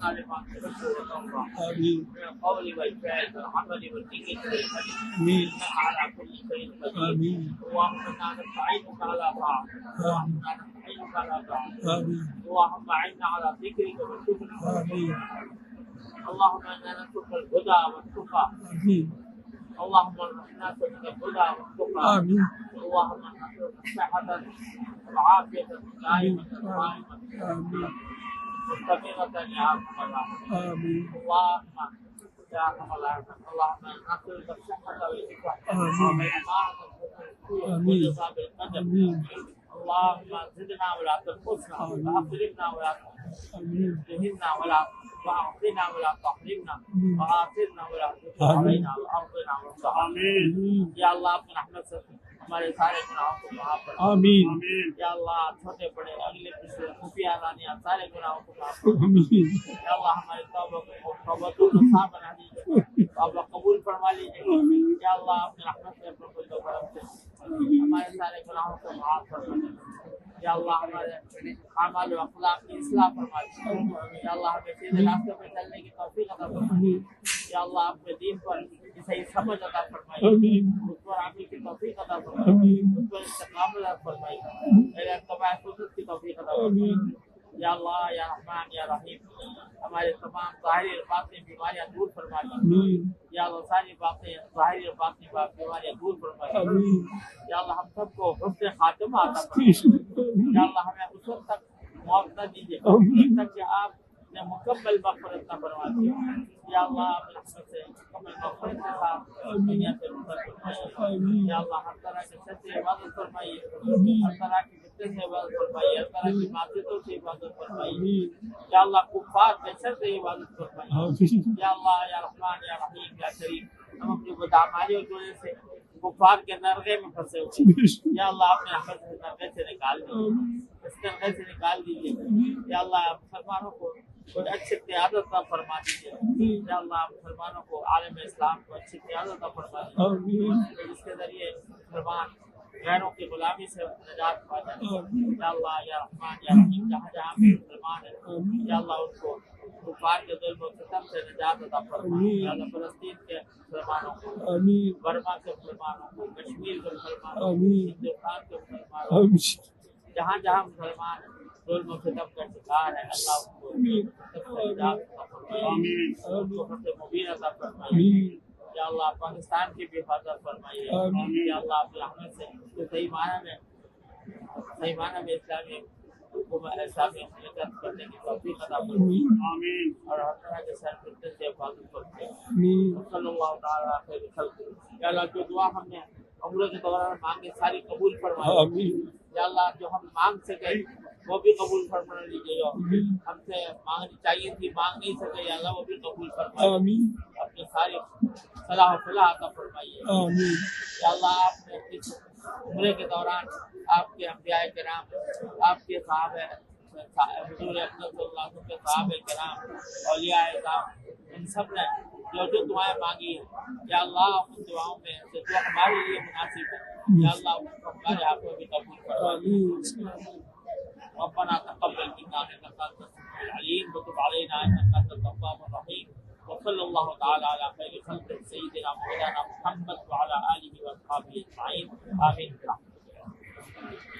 الصالحات والشهور والأمراض آمين من القول والفعل والعمل والنية والعمل آمين إنك على كل شيء قدير آمين اللهم إنا نستعينك على طاعتك اللهم إنا نستعينك على طاعتك آمين اللهم أعنا على ذكرك وشكرك آمين اللهم إنا نسألك الهدى والتقى آمين اللهم إنا نسألك الهدى والتقى آمين اللهم إنا نسألك صحة وعافية دائمة قائمة آمين مستقيمة يا رب العالمين آمين اللهم يا رب العالمين اللهم إنا نسألك الصحة والعافية آمين آمين وجزاء القدر آمين اللهم زدنا ولا تنقصنا وأكرمنا ولا آمين تهنا ولا وأعطنا ولا تحرمنا وآثرنا ولا تؤثر علينا وأرضنا وارض آمين یا اللہ اپنے رحمت سے ہمارے سارے گناہوں کو معاف کر آمین یا اللہ چھوٹے بڑے اگلے پچھلے خفیہ علانیہ سارے گناہوں کو معاف کر آمین یا اللہ ہماری توبہ کو توبتوں کو صاف بنا دیجیے توبہ قبول فرما لیجیے یا اللہ اپنے رحمت سے اپنے فضل و کرم سے ہمارے سارے گناہوں کو معاف فرما دیجیے یا اللہ ہمارے اعمال و اخلاق کی اصلاح فرما دیجیے یا اللہ ہمیں سیدھے راستے پہ چلنے کی توفیق عطا فرمائیے یا اللہ اپنے دین پر صحیح سمجھ عطا فرمائیے آمین اس پر عمل کی توفیق عطا فرمائیے اس پر استقامت عطا فرمائیے میرے اتباع سنت کی توفیق عطا فرمائیے یا اللہ یا رحمان یا رحیم ہمارے تمام ظاہری اور باطنی بیماریاں دور فرما دیجیے آمین یا اللہ ساری باتیں ظاہری اور باطنی بیماریاں دور فرما دیجیے آمین یا اللہ ہم سب کو حسن خاتمہ عطا فرمائیے یا اللہ ہمیں اس وقت تک موت نہ دیجیے جب تک کہ آپ نے مکمل مغفرت نہ فرما دی یا اللہ اپنے رحمت سے مکمل مغفرت کے ساتھ دنیا سے رخصت فرمائیے یا اللہ ہر طرح کے شر سے حفاظت فرمائیے ہر طرح کی فتنے سے حفاظت فرمائیے ہر طرح کی معصیتوں سے حفاظت فرمائیے یا اللہ کفار کے شر سے حفاظت فرمائیے یا اللہ یا رحمان یا رحیم یا کریم ہم اپنی بدعمالیوں کی وجہ سے کفار کے نرغے میں پھنسے ہوئے یا اللہ اپنے رحمت سے نرغے سے نکال دیجیے اس نرغے سے نکال دیجیے یا اللہ مسلمانوں کو کوئی اچھی قیادت کا فرما دیجیے یا اللہ مسلمانوں کو عالم اسلام کو اچھی قیادت کا فرما دیجیے جس کے ذریعے مسلمان غیروں کی غلامی سے نجات پا جائے یا اللہ یا رحمان یا رحیم جہاں جہاں بھی مسلمان ہیں یا اللہ ان کو کفار کے ظلم و ستم سے نجات عطا فرما یا اللہ فلسطین کے مسلمانوں کو برما کے مسلمانوں کو کشمیر کے مسلمانوں کو ہندوستان کے مسلمانوں کو جہاں جہاں مسلمان ظلم و ستم کا شکار ہے اللہ ان کو نجات عطا فرمائے ان کو فتح مبین عطا فرمائے یا اللہ پاکستان کی بھی حفاظت فرمائیے یا اللہ اپنی رحمت سے صحیح معنی میں اسلامی اسلامی حرکت کرنے کی توفیق عطا فرمائیے اور ہر طرح کے شر فتنے سے حفاظت فرمائیے صلی اللہ تعالیٰ علیہ وسلم یا اللہ جو دعا ہم نے عمرے کے دوران مانگے ساری قبول فرمائیے یا اللہ جو ہم مانگ سکے وہ بھی قبول فرما لیجیے ہم سے مانگنی چاہیے تھی مانگ نہیں سکے یا اللہ وہ بھی قبول فرمائیے اپنے ساری صلاح و فلاح عطا فرمائیے یا اللہ آپ نے اس عمرے کے دوران آپ کے انبیاء کرام آپ کے صحابہ حضور اکرم صلی اللہ علیہ وسلم کے صحابہ کرام اولیاء اعظام ان سب نے جو دعائیں مانگی ہیں یا اللہ ان دعاؤں میں سے جو ہمارے لیے مناسب ہے یا اللہ ان کو ہمارے ہاتھوں میں قبول فرمائیے ربنا تقبل منا انك انت السميع العليم وتب علينا انك انت التواب الرحيم وصلى الله تعالى على خير خلق سيدنا مولانا محمد وعلى اله واصحابه اجمعين امين